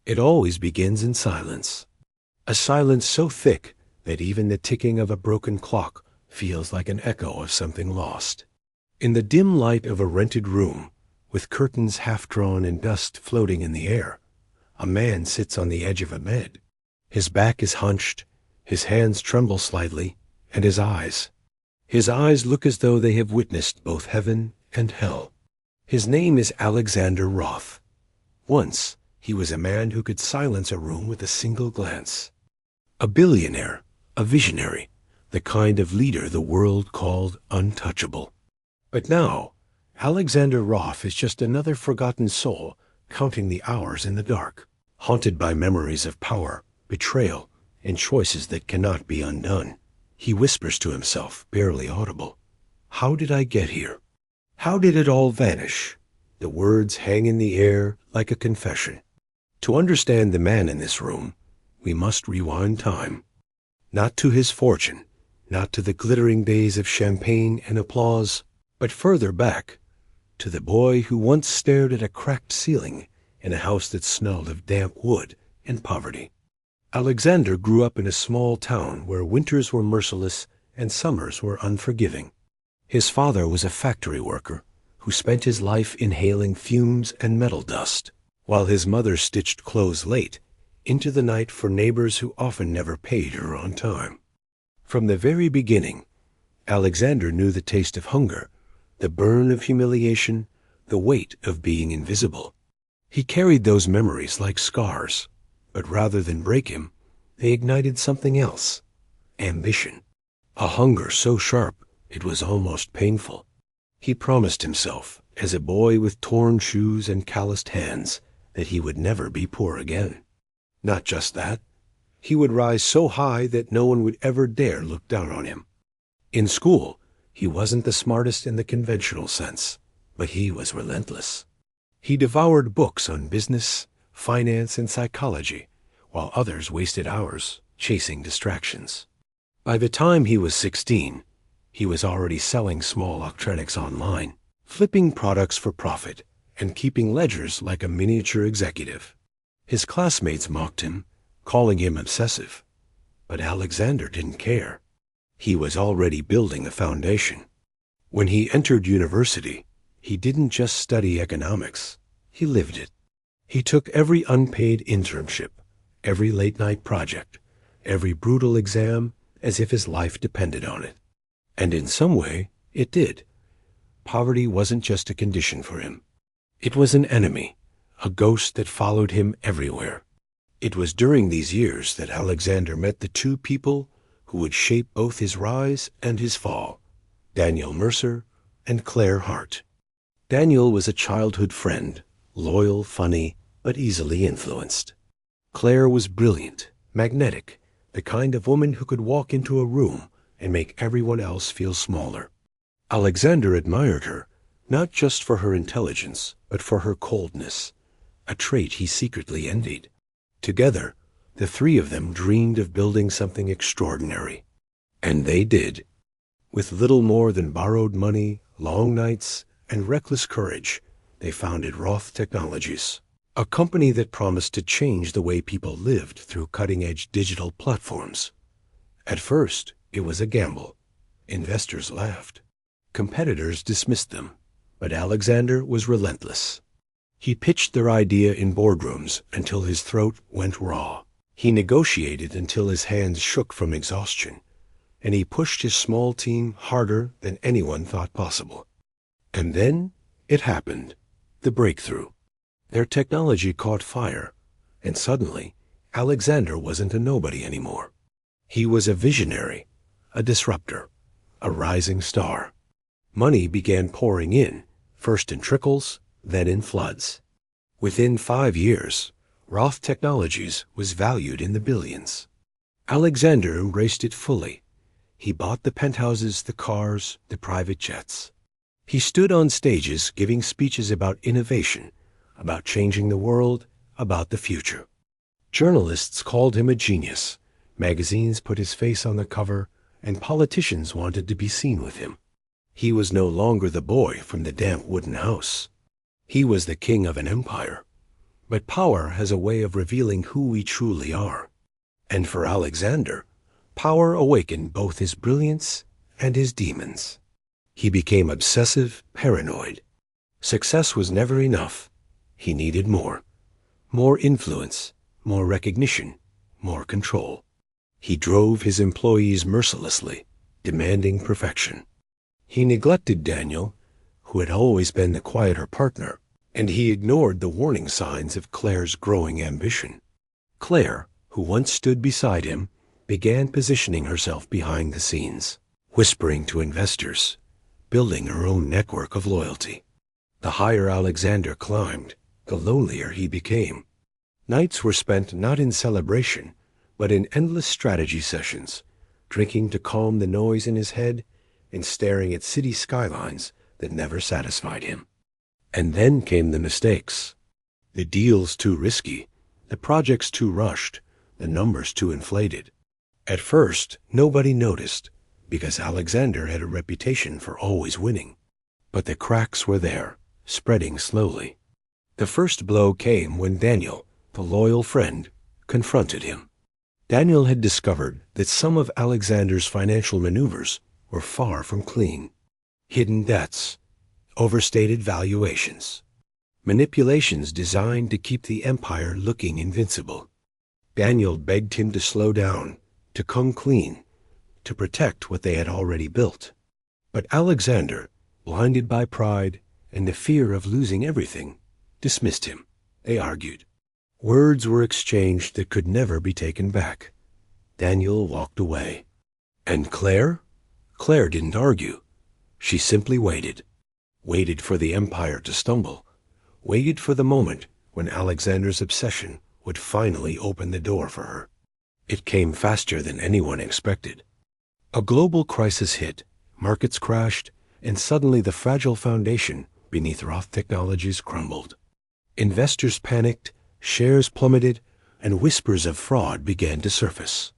It always begins in silence. A silence so thick that even the ticking of a broken clock feels like an echo of something lost. In the dim light of a rented room, with curtains half drawn and dust floating in the air, a man sits on the edge of a bed. His back is hunched, his hands tremble slightly, and his eyes look as though they have witnessed both heaven and hell. His name is Alexander Roth. Once, he was a man who could silence a room with a single glance. A billionaire, a visionary, the kind of leader the world called untouchable. But now, Alexander Roth is just another forgotten soul counting the hours in the dark, haunted by memories of power, betrayal, and choices that cannot be undone. He whispers to himself, barely audible, "How did I get here? How did it all vanish?" The words hang in the air like a confession. To understand the man in this room, we must rewind time. Not to his fortune, not to the glittering days of champagne and applause, but further back, to the boy who once stared at a cracked ceiling in a house that smelled of damp wood and poverty. Alexander grew up in a small town where winters were merciless and summers were unforgiving. His father was a factory worker who spent his life inhaling fumes and metal dust, while his mother stitched clothes late into the night for neighbors who often never paid her on time. From the very beginning, Alexander knew the taste of hunger, the burn of humiliation, the weight of being invisible. He carried those memories like scars, but rather than break him, they ignited something else: ambition. A hunger so sharp it was almost painful. He promised himself, as a boy with torn shoes and calloused hands, that he would never be poor again. Not just that, he would rise so high that no one would ever dare look down on him. In school, he wasn't the smartest in the conventional sense, but he was relentless. He devoured books on business, finance, and psychology, while others wasted hours chasing distractions. By the time he was 16, he was already selling small electronics online, flipping products for profit, and keeping ledgers like a miniature executive. His classmates mocked him, calling him obsessive. But Alexander didn't care. He was already building a foundation. When he entered university, he didn't just study economics, he lived it. He took every unpaid internship, every late-night project, every brutal exam as if his life depended on it. And in some way, it did. Poverty wasn't just a condition for him. It was an enemy, a ghost that followed him everywhere. It was during these years that Alexander met the two people who would shape both his rise and his fall: Daniel Mercer and Claire Hart. Daniel was a childhood friend, loyal, funny, but easily influenced. Claire was brilliant, magnetic, the kind of woman who could walk into a room and make everyone else feel smaller. Alexander admired her, not just for her intelligence, but for her coldness, a trait he secretly envied. Together, the three of them dreamed of building something extraordinary. And they did. With little more than borrowed money, long nights, and reckless courage, they founded Roth Technologies, a company that promised to change the way people lived through cutting-edge digital platforms. At first, it was a gamble. Investors laughed. Competitors dismissed them. But Alexander was relentless. He pitched their idea in boardrooms until his throat went raw. He negotiated until his hands shook from exhaustion. And he pushed his small team harder than anyone thought possible. And then it happened, the breakthrough. Their technology caught fire, and suddenly Alexander wasn't a nobody anymore. He was a visionary, a disruptor, a rising star. Money began pouring in, first in trickles, then in floods. Within 5 years, Roth Technologies was valued in the billions. Alexander embraced it fully. He bought the penthouses, the cars, the private jets. He stood on stages giving speeches about innovation, about changing the world, about the future. Journalists called him a genius. Magazines put his face on the cover, and politicians wanted to be seen with him. He was no longer the boy from the damp wooden house. He was the king of an empire. But power has a way of revealing who we truly are. And for Alexander, power awakened both his brilliance and his demons. He became obsessive, paranoid. Success was never enough. He needed more. More influence, more recognition, more control. He drove his employees mercilessly, demanding perfection. He neglected Daniel, who had always been the quieter partner, and he ignored the warning signs of Claire's growing ambition. Claire, who once stood beside him, began positioning herself behind the scenes, whispering to investors, building her own network of loyalty. The higher Alexander climbed, the lonelier he became. Nights were spent not in celebration, but in endless strategy sessions, drinking to calm the noise in his head and staring at city skylines that never satisfied him. And then came the mistakes. The deals too risky, the projects too rushed, the numbers too inflated. At first, nobody noticed, because Alexander had a reputation for always winning. But the cracks were there, spreading slowly. The first blow came when Daniel, the loyal friend, confronted him. Daniel had discovered that some of Alexander's financial maneuvers were far from clean. Hidden debts, overstated valuations, manipulations designed to keep the empire looking invincible. Daniel begged him to slow down, to come clean, to protect what they had already built. But Alexander, blinded by pride and the fear of losing everything, dismissed him. They argued. Words were exchanged that could never be taken back. Daniel walked away. And Claire? Claire didn't argue. She simply waited. Waited for the empire to stumble. Waited for the moment when Alexander's obsession would finally open the door for her. It came faster than anyone expected. A global crisis hit, markets crashed, and suddenly the fragile foundation beneath Roth Technologies crumbled. Investors panicked, shares plummeted, and whispers of fraud began to surface.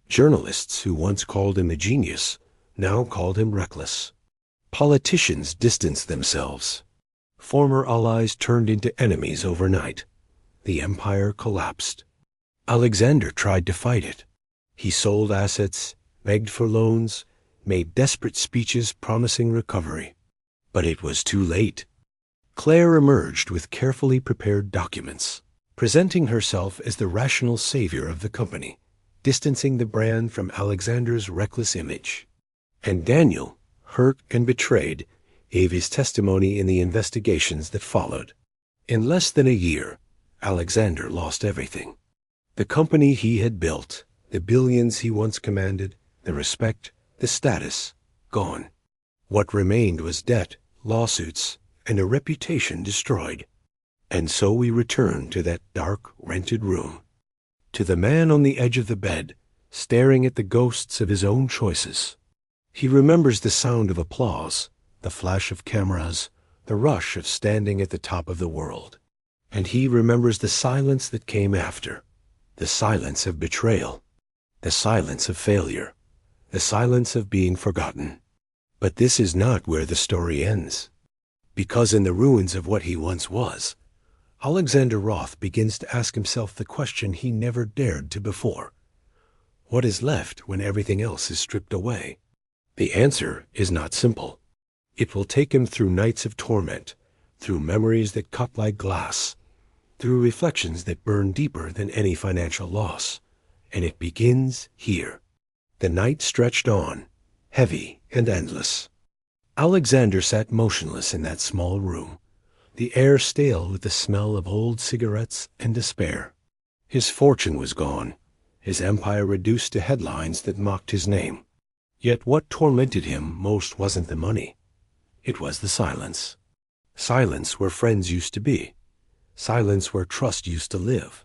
Journalists who once called him a genius now called him reckless. Politicians distanced themselves. Former allies turned into enemies overnight. The empire collapsed. Alexander tried to fight it. He sold assets, begged for loans, made desperate speeches promising recovery. But it was too late. Claire emerged with carefully prepared documents, presenting herself as the rational savior of the company, distancing the brand from Alexander's reckless image. And Daniel, hurt and betrayed, gave his testimony in the investigations that followed. In less than a year, Alexander lost everything. The company he had built, the billions he once commanded, the respect, the status, gone. What remained was debt, lawsuits, and a reputation destroyed. And so we return to that dark, rented room, to the man on the edge of the bed, staring at the ghosts of his own choices. He remembers the sound of applause, the flash of cameras, the rush of standing at the top of the world. And he remembers the silence that came after, the silence of betrayal, the silence of failure, the silence of being forgotten. But this is not where the story ends. Because in the ruins of what he once was, Alexander Roth begins to ask himself the question he never dared to before. What is left when everything else is stripped away? The answer is not simple. It will take him through nights of torment, through memories that cut like glass, through reflections that burn deeper than any financial loss. And it begins here. The night stretched on, heavy and endless. Alexander sat motionless in that small room, the air stale with the smell of old cigarettes and despair. His fortune was gone, his empire reduced to headlines that mocked his name. Yet what tormented him most wasn't the money. It was the silence. Silence where friends used to be. Silence where trust used to live.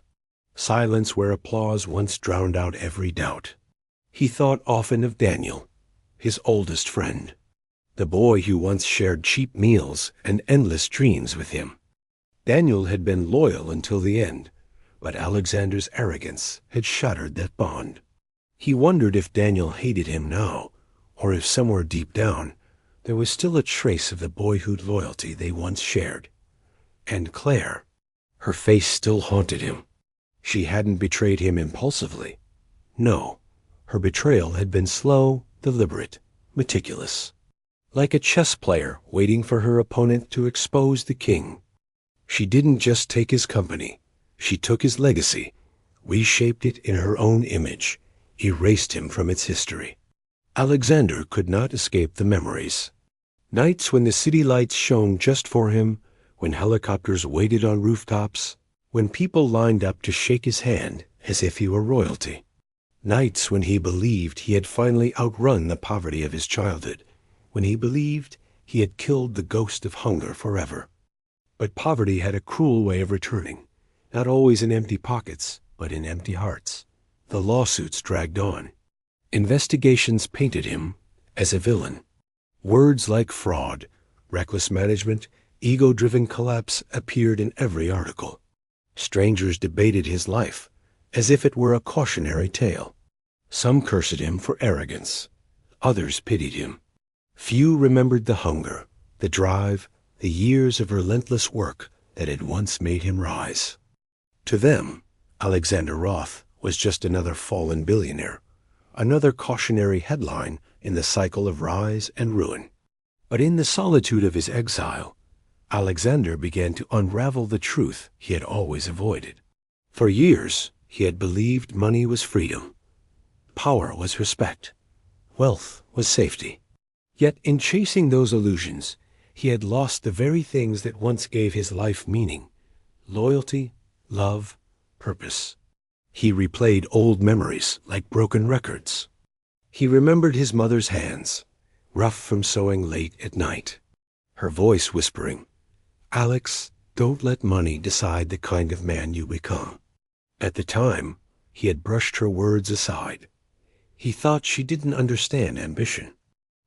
Silence where applause once drowned out every doubt. He thought often of Daniel, his oldest friend, the boy who once shared cheap meals and endless dreams with him. Daniel had been loyal until the end, but Alexander's arrogance had shattered that bond. He wondered if Daniel hated him now, or if somewhere deep down there was still a trace of the boyhood loyalty they once shared. And Claire, Her face still haunted him. She hadn't betrayed him impulsively. No, her betrayal had been slow, deliberate, meticulous. Like a chess player waiting for her opponent to expose the king. She didn't just take his company. She took his legacy, reshaped it in her own image, erased him from its history. Alexander could not escape the memories. Nights when the city lights shone just for him, when helicopters waited on rooftops, when people lined up to shake his hand as if he were royalty. Nights when he believed he had finally outrun the poverty of his childhood, when he believed he had killed the ghost of hunger forever. But poverty had a cruel way of returning, not always in empty pockets, but in empty hearts. The lawsuits dragged on. Investigations painted him as a villain. Words like fraud, reckless management, ego-driven collapse appeared in every article. Strangers debated his life as if it were a cautionary tale. Some cursed him for arrogance. Others pitied him. Few remembered the hunger, the drive, the years of relentless work that had once made him rise. To them, Alexander Roth was just another fallen billionaire, another cautionary headline in the cycle of rise and ruin. But in the solitude of his exile, Alexander began to unravel the truth he had always avoided. For years, he had believed money was freedom. Power was respect. Wealth was safety. Yet in chasing those illusions, he had lost the very things that once gave his life meaning: loyalty, love, purpose. He replayed old memories like broken records. He remembered his mother's hands, rough from sewing late at night, her voice whispering, "Alex, don't let money decide the kind of man you become." At the time, he had brushed her words aside. He thought she didn't understand ambition.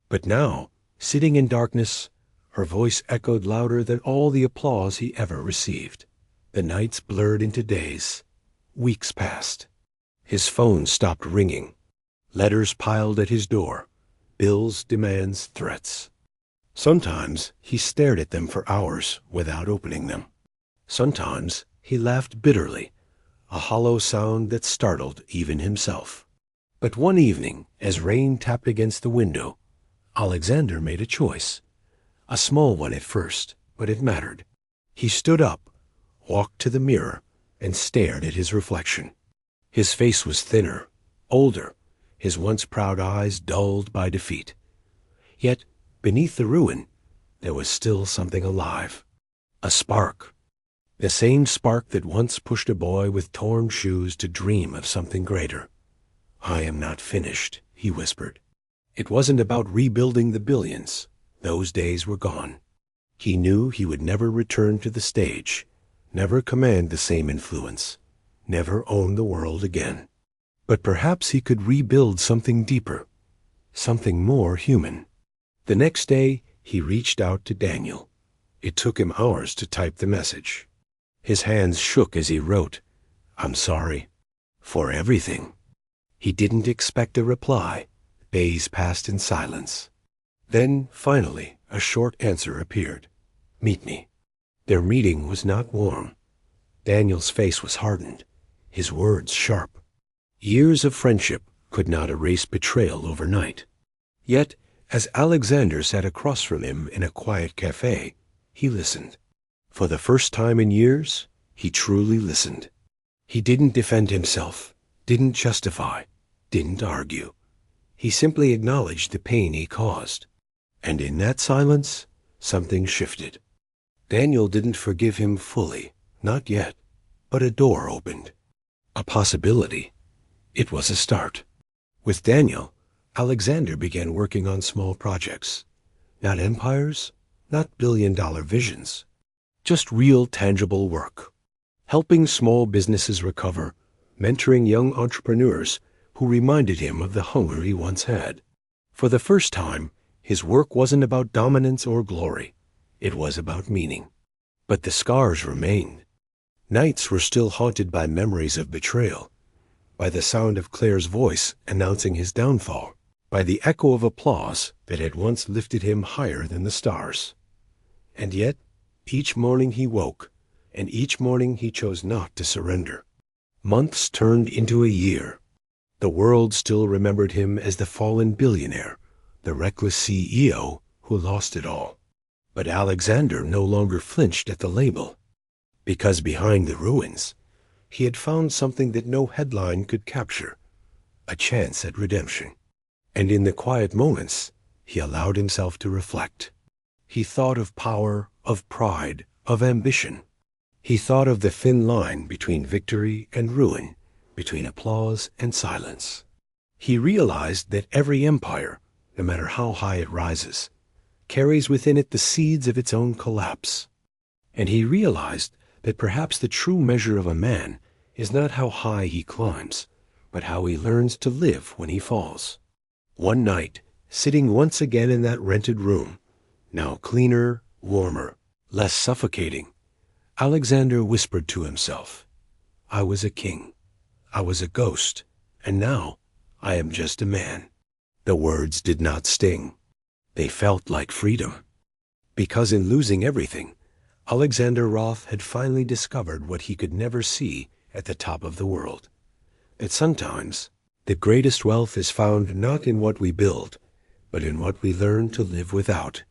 But now, sitting in darkness, her voice echoed louder than all the applause he ever received. The nights blurred into days. Weeks passed. His phone stopped ringing. Letters piled at his door. Bills, demands, threats. Sometimes he stared at them for hours without opening them. Sometimes he laughed bitterly, a hollow sound that startled even himself. But one evening, as rain tapped against the window, Alexander made a choice. A small one at first, but it mattered. He stood up, walked to the mirror, and stared at his reflection. His face was thinner, older, his once proud eyes dulled by defeat. Yet, beneath the ruin, there was still something alive. A spark. The same spark that once pushed a boy with torn shoes to dream of something greater. "I am not finished," he whispered. It wasn't about rebuilding the billions. Those days were gone. He knew he would never return to the stage, never command the same influence, never own the world again. But perhaps he could rebuild something deeper, something more human. The next day, he reached out to Daniel. It took him hours to type the message. His hands shook as he wrote, "I'm sorry. For everything." He didn't expect a reply. Days passed in silence. Then, finally, a short answer appeared. "Meet me." Their meeting was not warm. Daniel's face was hardened, his words sharp. Years of friendship could not erase betrayal overnight. Yet, as Alexander sat across from him in a quiet cafe, he listened. For the first time in years, he truly listened. He didn't defend himself, didn't justify, didn't argue. He simply acknowledged the pain he caused. And in that silence, something shifted. Daniel didn't forgive him fully, not yet, but a door opened. A possibility. It was a start. With Daniel, Alexander began working on small projects. Not empires, not billion-dollar visions. Just real, tangible work. Helping small businesses recover, mentoring young entrepreneurs who reminded him of the hunger he once had. For the first time, his work wasn't about dominance or glory. It was about meaning. But the scars remained. Nights were still haunted by memories of betrayal, by the sound of Claire's voice announcing his downfall, by the echo of applause that had once lifted him higher than the stars. And yet, each morning he woke, and each morning he chose not to surrender. Months turned into a year. The world still remembered him as the fallen billionaire, the reckless CEO who lost it all. But Alexander no longer flinched at the label, because behind the ruins, he had found something that no headline could capture, a chance at redemption. And in the quiet moments, he allowed himself to reflect. He thought of power, of pride, of ambition. He thought of the thin line between victory and ruin, between applause and silence. He realized that every empire, no matter how high it rises, carries within it the seeds of its own collapse. And he realized that perhaps the true measure of a man is not how high he climbs, but how he learns to live when he falls. One night, sitting once again in that rented room, now cleaner, warmer, less suffocating, Alexander whispered to himself, "I was a king. I was a ghost, and now I am just a man." The words did not sting. They felt like freedom. Because in losing everything, Alexander Roth had finally discovered what he could never see at the top of the world. That sometimes the greatest wealth is found not in what we build, but in what we learn to live without.